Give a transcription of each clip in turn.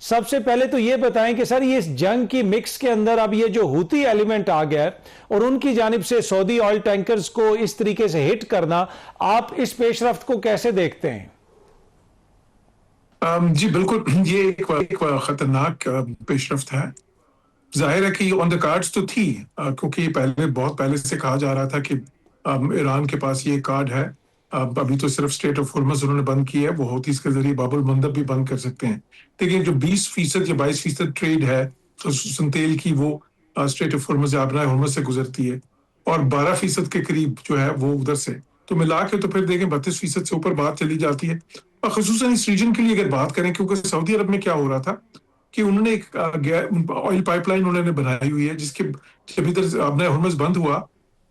سب سے پہلے تو یہ بتائیں کہ سر یہ اس جنگ کی مکس کے اندر اب یہ جو ہوتی ایلیمنٹ آ گیا ہے اور ان کی جانب سے سعودی آئل ٹینکرز کو اس طریقے سے ہٹ کرنا، آپ اس پیش رفت کو کیسے دیکھتے ہیں؟ جی بالکل، یہ ایک خطرناک پیش رفت ہے. ظاہر ہے کہ یہ آن دا کارڈز تو تھی، کیونکہ یہ بہت پہلے سے کہا جا رہا تھا کہ ایران کے پاس یہ کارڈ ہے. ابھی تو صرف اسٹریٹ آف ہرمز انہوں نے بند کی ہے، وہ ہوتیز کے ذریعے باب المندب بھی بند کر سکتے ہیں. لیکن جو 20% یا 22% ٹریڈ ہے خصوصاً تیل کی، وہ اسٹریٹ آف ہرمز یا آبنائے ہرمز سے گزرتی ہے، اور 12% کے قریب جو ہے وہ ادھر سے. تو ملا کے تو پھر دیکھیں 32% سے اوپر بات چلی جاتی ہے. اور خصوصاً اس ریجن کے لیے اگر بات کریں، کیونکہ سعودی عرب میں کیا ہو رہا تھا کہ انہوں نے ایک آئل پائپ لائن انہوں نے بنائی ہوئی ہے، جس کے جب ادھر آبنائے ہرمز بند ہوا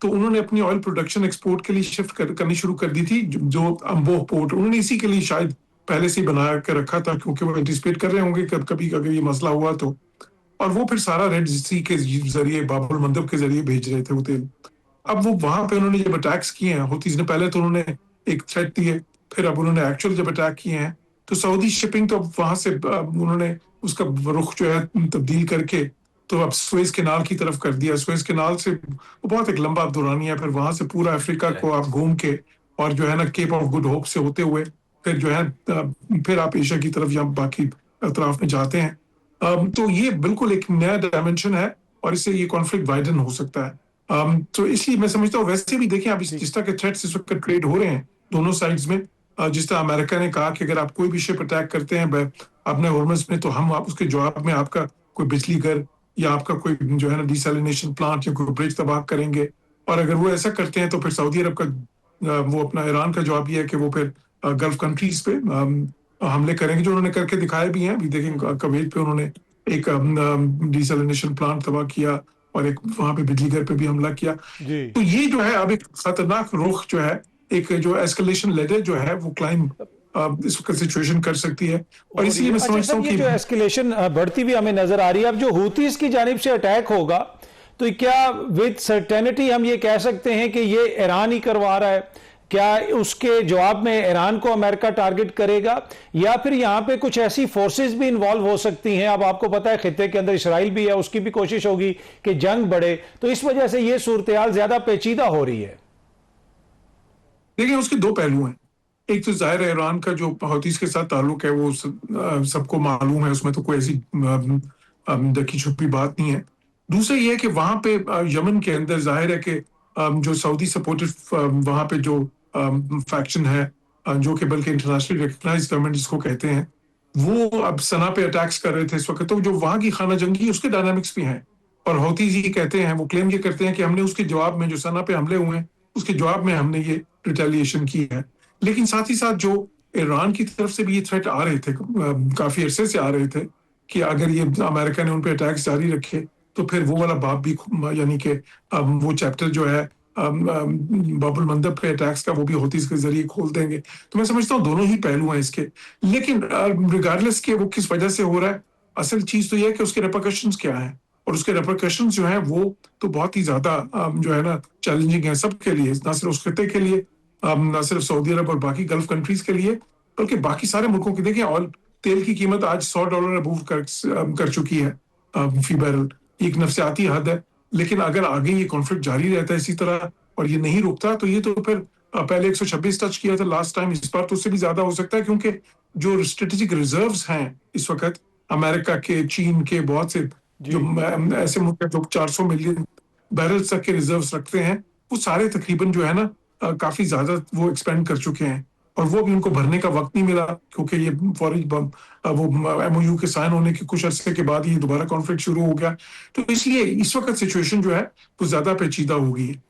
تو انہوں نے اپنی آئل پروڈکشن ایکسپورٹ کے لیے شفٹ کرنی شروع کر دی تھی. جو امبوہ پورٹ انہوں نے اسی کے لیے شاید پہلے سے ہی بنا کے رکھا تھا، کیونکہ وہ اینٹیسپیٹ کر رہے ہوں گے کبھی اگر یہ مسئلہ ہوا تو. اور وہ پھر سارا ریڈ سی کے ذریعے باب المندب کے ذریعے بھیج رہے تھے وہ تیل. اب وہ وہاں پہ انہوں نے جب اٹیکس کیے ہیں ہوتیز نے، پہلے تو انہوں نے ایک تھریٹ دیے، پھر اب انہوں نے ایکچوئل جب اٹیک کیے ہیں تو سعودی شپنگ تو اب وہاں سے انہوں نے اس کا رخ جو ہے تبدیل کر کے تو اب سوئز کینال کی طرف کر دیا. سوئز کینال سے وہ بہت ایک لمبا دورانیہ ہے، پھر وہاں سے پورا افریقہ کو آپ گھوم کے اور جو ہے نا کیپ آف گڈ ہوپ سے ہوتے ہوئے پھر جو ہے پھر آپ ایشیا کی طرف یا باقی اطراف میں جاتے ہیں. تو یہ بالکل ایک نیا ڈائمنشن ہے اور اس سے یہ کانفلکٹ وائڈن ہو سکتا ہے. تو اس لیے میں سمجھتا ہوں ویسے بھی دیکھیں اب جس طرح کے تھریٹس اس وقت ٹریڈ ہو رہے ہیں دونوں سائڈز میں، جس طرح امریکہ نے کہا کہ اگر آپ کوئی بھی شپ اٹیک کرتے ہیں اپنے ہرمز میں تو ہم اس کے جواب میں آپ کا کوئی بجلی گھر یا آپ کا کوئی جو ہے نا ڈیسیلینیشن پلانٹ یا کوئی برج تباہ کریں گے. اور اگر وہ ایسا کرتے ہیں تو پھر سعودی عرب کا وہ اپنا ایران کا جواب یہ ہے کہ وہ پھر گلف کنٹریز پہ حملے کریں گے، جو انہوں نے کر کے دکھائے بھی ہیں. ابھی دیکھیں کویت پہ انہوں نے ایک ڈیسیلینیشن پلانٹ تباہ کیا اور ایک وہاں پہ بجلی گھر پہ بھی حملہ کیا. تو یہ جو ہے اب ایک خطرناک رخ جو ہے، ایک جو ایسکلیشن لیڈر جو ہے وہ کلائم اس وقت سچویشن کر سکتی ہے. اور اس لیے میں سمجھتا ہوں کہ یہ جو ایسکلیشن بڑھتی ہوئی ہمیں نظر آ رہی ہے، اب جو ہوتیز کی جانب سے اٹیک ہوگا تو کیا وتھ سرٹینٹی ہم یہ کہہ سکتے ہیں کہ یہ ایران ہی کروا رہا ہے؟ کیا اس کے جواب میں ایران کو امریکہ ٹارگٹ کرے گا، یا پھر یہاں پہ کچھ ایسی فورسز بھی انوالو ہو سکتی ہیں؟ اب آپ کو پتا ہے خطے کے اندر اسرائیل بھی ہے، اس کی بھی کوشش ہوگی کہ جنگ بڑھے، تو اس وجہ سے یہ صورتحال زیادہ پیچیدہ ہو رہی ہے. دیکھیں اس کے دو پہلو ہیں. ایک تو ظاہر ہے ایران کا جو حوثیز کے ساتھ تعلق ہے وہ سب کو معلوم ہے، اس میں تو کوئی ایسی دکی چھپی بات نہیں ہے. دوسرا یہ ہے کہ وہاں پہ یمن کے اندر ظاہر ہے کہ جو سعودی سپورٹڈ وہاں پہ جو فیکشن ہے، جو کہ بلکہ انٹرنیشنل ریکگنائز گورنمنٹ جس کو کہتے ہیں، وہ اب سنا پہ اٹیکس کر رہے تھے اس وقت. تو جو وہاں کی خانہ جنگی اس کے ڈائنامکس بھی ہیں، اور حوثیز یہ کہتے ہیں، وہ کلیم یہ کرتے ہیں کہ ہم نے اس کے جواب میں جو سنا پہ حملے ہوئے ہیں اس کے جواب میں ہم نے یہ ریٹیلیشن کی ہے. لیکن ساتھ ہی ساتھ جو ایران کی طرف سے بھی یہ تھریٹ آ رہے تھے، کافی عرصے سے آ رہے تھے کہ اگر یہ امریکہ نے ان پہ اٹیکس جاری رکھے تو پھر وہ والا باب بھی، یعنی کہ وہ چیپٹر جو ہے باب المندب پہ اٹیکس کا، وہ بھی حوثیز کے ذریعے کھول دیں گے. تو میں سمجھتا ہوں دونوں ہی پہلو ہیں اس کے. لیکن ریگارڈلیس کہ وہ کس وجہ سے ہو رہا ہے، اصل چیز تو یہ ہے کہ اس کے ریپرکشنز کیا ہیں، اور اس کے ریپرکشنز جو ہیں وہ تو بہت ہی زیادہ جو ہے نا چیلنجنگ ہیں سب کے لیے، نہ صرف اس خطے کے لیے، نہ صرف سعودی عرب اور باقی گلف کنٹریز کے لیے، بلکہ باقی سارے ملکوں کی. دیکھیں آئل تیل کی قیمت آج $100 ابوو کر چکی ہے فی بیرل. ایک نفسیاتی حد ہے، لیکن اگر آگے یہ کانفلکٹ جاری رہتا ہے اسی طرح اور یہ نہیں رکتا تو یہ تو پھر پہلے 126 ٹچ کیا تھا لاسٹ ٹائم، اس بار تو اس سے بھی زیادہ ہو سکتا ہے، کیونکہ جو اسٹریٹجک ریزروز ہیں اس وقت امریکہ کے، چین کے، بہت سے جو ایسے ملک جو 400 ملین بیرل تک کے ریزروز رکھتے ہیں، وہ سارے تقریباً جو ہے نا کافی زیادہ وہ ایکسپینڈ کر چکے ہیں، اور وہ بھی ان کو بھرنے کا وقت نہیں ملا، کیونکہ یہ فوری وہ MOU کے سائن ہونے کے کچھ عرصے کے بعد یہ دوبارہ کانفلکٹ شروع ہو گیا. تو اس لیے اس وقت سچویشن جو ہے وہ زیادہ پیچیدہ ہو گئی ہے.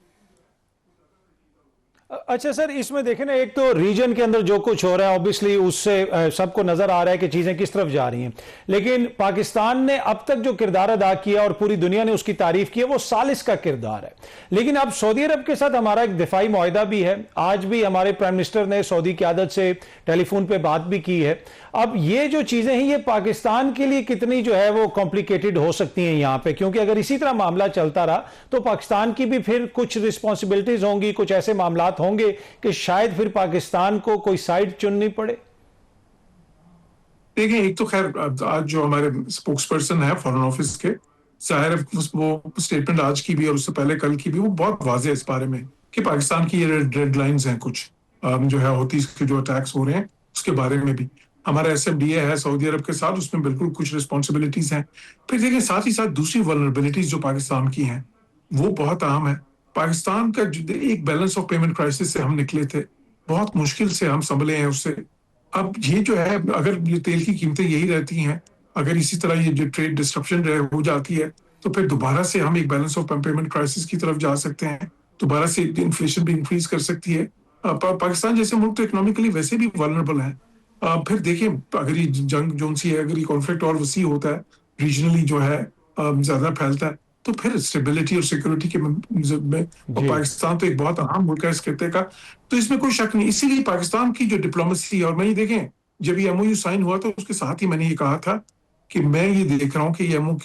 اچھا سر، اس میں دیکھیں نا، ایک تو ریجن کے اندر جو کچھ ہو رہا ہے اوبیسلی اس سے سب کو نظر آ رہا ہے کہ چیزیں کس طرف جا رہی ہیں، لیکن پاکستان نے اب تک جو کردار ادا کیا اور پوری دنیا نے اس کی تعریف کی ہے وہ ثالث کا کردار ہے. لیکن اب سعودی عرب کے ساتھ ہمارا ایک دفاعی معاہدہ بھی ہے، آج بھی ہمارے پرائم منسٹر نے سعودی قیادت سے ٹیلی فون پہ بات بھی کی ہے. اب یہ جو چیزیں ہیں یہ پاکستان کے لیے کتنی جو ہے وہ کمپلیکیٹڈ ہو سکتی ہیں یہاں پہ، کیونکہ اگر اسی طرح معاملہ چلتا رہا تو پاکستان کی بھی پھر کچھ رسپانسبلٹیز ہوں گی، کچھ ایسے معاملات ہوں گے کہ شاید پھر پاکستان کو کوئی سائیڈ چننی پڑے. دیکھیں ایک تو خیر آج جو ہمارے اسپوکس پرسن ہے فارن آفس کے، ظاہر ہے وہ اسٹیٹمنٹ آج کی بھی اور اس سے پہلے کل کی بھی وہ بہت واضح ہے اس بارے میں کہ پاکستان کی یہ ریڈ لائنز ہیں کچھ جو ہے ہوتیز کے جو اٹیکس ہو رہے ہیں اس کے بارے میں بھی ہمارا ایس ایم ڈی اے ہے سعودی عرب کے ساتھ، اس میں بالکل کچھ رسپانسبلٹیز ہیں. پھر دیکھیں ساتھ ہی ساتھ دوسری ولنریبلٹیز جو پاکستان کی ہیں وہ بہت اہم ہے. پاکستان کا ایک بیلنس آف پیمنٹ کرائسس سے ہم نکلے تھے، بہت مشکل سے ہم سنبھلے ہیں اس سے. اب یہ جو ہے اگر یہ تیل کی قیمتیں یہی رہتی ہیں، اگر اسی طرح یہ جو ٹریڈ ڈسٹرپشن ہو جاتی ہے تو پھر دوبارہ سے ہم ایک بیلنس آف پیمنٹ کرائسس کی طرف جا سکتے ہیں، دوبارہ سے انفلیشن بھی انکریز کر سکتی ہے. پاکستان جیسے ملک تو اکنامیکلی ویسے بھی ولنریبل ہے. پھر دیکھیں اگر یہ جنگ جون سی ہے، اگر یہ کانفلکٹ اور وسیع ہوتا ہے، ریجنلی جو ہے زیادہ پھیلتا ہے، تو پھر اسٹیبلٹی اور سیکورٹی کے میں اور پاکستان تو ایک بہت اہم ملک ہے اس خطے کا، تو اس میں کوئی شک نہیں. اسی لیے پاکستان کی جو ڈپلومیسی اور میں یہ دیکھیں جب یہ ایم او یو سائن ہوا تو اس کے ساتھ ہی میں نے یہ کہا تھا کہ میں یہ دیکھ رہا ہوں کہ یہ ایم او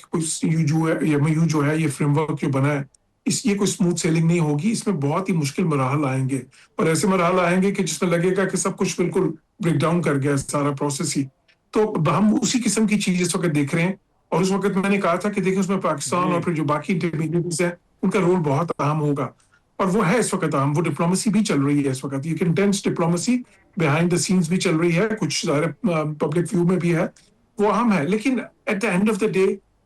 یو جو ہے یہ فریم ورک جو بنا ہے یہ کوئی اسموتھ سیلنگ نہیں ہوگی، اس میں بہت ہی مشکل مراحل آئیں گے اور ایسے مراحل آئیں گے کہ جس میں لگے گا کہ سب کچھ بالکل بریک ڈاؤن کر گیا سارا پروسیس ہی. تو ہم اسی قسم کی چیز اس وقت دیکھ رہے ہیں اور اس وقت میں نے کہا تھا کہ دیکھیں اس میں پاکستان اور پھر جو باقی انٹرمیڈیٹریز ہیں ان کا رول بہت اہم ہوگا اور وہ ہے اس وقت اہم. وہ ڈپلومیسی بھی چل رہی ہے اس وقت، یہ intense diplomacy behind the scenes بھی چل رہی ہے، کچھ ظاہر پبلک ویو میں بھی ہے، وہ اہم ہے. لیکن at the end of the day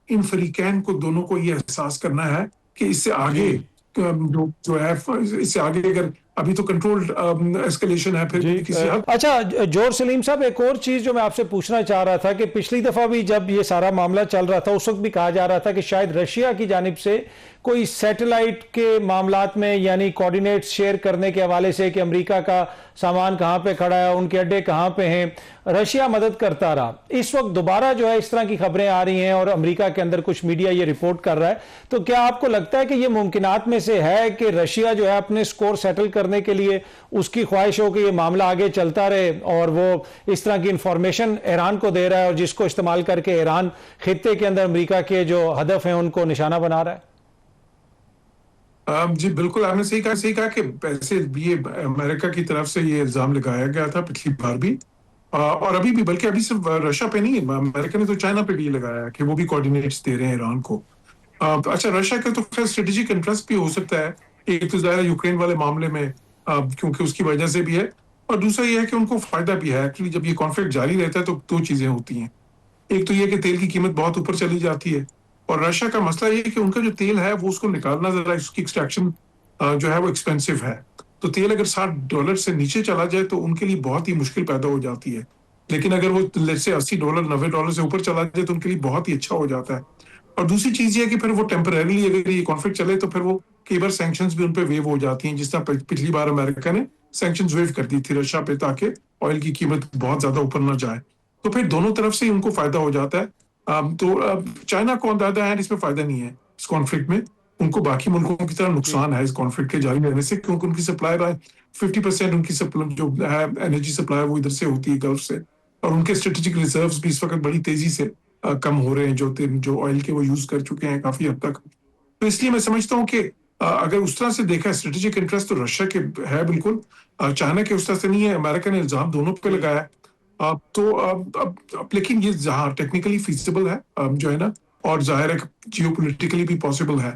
ان فریقین کو دونوں کو یہ احساس کرنا ہے کہ اس سے آگے جو ہے اس سے آگے اگر ابھی تو کنٹرولڈ ایسکلیشن ہے پھر کسی حد. اچھا جوہر سلیم صاحب، ایک اور چیز جو میں آپ سے پوچھنا چاہ رہا تھا کہ پچھلی دفعہ بھی جب یہ سارا معاملہ چل رہا تھا اس وقت بھی کہا جا رہا تھا کہ شاید رشیا کی جانب سے کوئی سیٹلائٹ کے معاملات میں یعنی کوارڈینیٹس شیئر کرنے کے حوالے سے کہ امریکہ کا سامان کہاں پہ کھڑا ہے، ان کے اڈے کہاں پہ ہیں، رشیا مدد کرتا رہا. اس وقت دوبارہ جو ہے اس طرح کی خبریں آ رہی ہیں اور امریکہ کے اندر کچھ میڈیا یہ رپورٹ کر رہا ہے، تو کیا آپ کو لگتا ہے کہ یہ ممکنات میں سے ہے کہ رشیا جو ہے اپنے سکور سیٹل کرنے کے لیے اس کی خواہش ہو کہ یہ معاملہ آگے چلتا رہے اور وہ اس طرح کی انفارمیشن ایران کو دے رہا ہے اور جس کو استعمال کر کے ایران خطے کے اندر امریکہ کے جو ہدف ہیں ان کو نشانہ بنا رہا ہے؟ جی بالکل، آپ نے صحیح کہا کہ ایسے یہ امریکہ کی طرف سے یہ الزام لگایا گیا تھا پچھلی بار بھی اور ابھی بھی، بلکہ ابھی صرف رشیا پہ نہیں، امریکہ نے تو چائنا پہ بھی لگایا کہ وہ بھی کوارڈینیٹس دے رہے ہیں ایران کو. اچھا رشیا کا تو خیر اسٹریٹجک انٹرسٹ بھی ہو سکتا ہے، ایک تو ظاہر یوکرین والے معاملے میں کیونکہ اس کی وجہ سے بھی ہے، اور دوسرا یہ ہے کہ ان کو فائدہ بھی ہے. ایکچولی جب یہ کانفلکٹ جاری رہتا ہے تو دو چیزیں ہوتی ہیں، ایک تو یہ کہ تیل کی قیمت بہت اوپر چلی جاتی ہے اور رشیا کا مسئلہ یہ ہے کہ ان کا جو تیل ہے وہ اس کو نکالنا ذرا اس کی ایکسٹریکشن جو ہے وہ ایکسپینسو ہے. تو تیل اگر $60 سے نیچے چلا جائے تو ان کے لیے بہت ہی مشکل پیدا ہو جاتی ہے، لیکن اگر وہ سے $80 $90 سے اوپر چلا جائے تو ان کے لیے بہت ہی اچھا ہو جاتا ہے. اور دوسری چیز یہ ہے کہ پھر وہ ٹیمپرریلی اگر یہ کانفلکٹ چلے تو پھر وہ کئی بار سینکشنز بھی ان پہ ویو ہو جاتی ہیں، جس طرح پچھلی بار امریکہ نے سینکشنز ویو کر دی تھی رشیا پہ تاکہ آئل کی قیمت بہت زیادہ اوپر نہ جائے. تو پھر دونوں طرف سے ان کو فائدہ ہو جاتا ہے. تو چائنا کو اندازہ ہے اس میں فائدہ نہیں ہے اس کانفلکٹ میں، ان کو باقی ملکوں کی طرح نقصان ہے اس کانفلکٹ کے جاری رہنے سے، کیونکہ ان کی سپلائی 50% ان کی جو ہے انرجی سپلائی وہ ادھر سے ہوتی ہے گلف سے، اور ان کے اسٹریٹجک ریزروز بھی اس وقت بڑی تیزی سے کم ہو رہے ہیں جو آئل کے وہ یوز کر چکے ہیں کافی حد تک. تو اس لیے میں سمجھتا ہوں کہ اگر اس طرح سے دیکھا اسٹریٹجک انٹرسٹ تو رشیا کے ہے بالکل، چائنا کے اس طرح سے نہیں ہے. امریکہ نے الزام دونوں پہ لگایا تو لیکن یہ جہاں ٹیکنیکلی فیزیبل ہے جو ہے نا، اور ظاہر ہے جیو پولیٹیکلی بھی پاسبل ہے.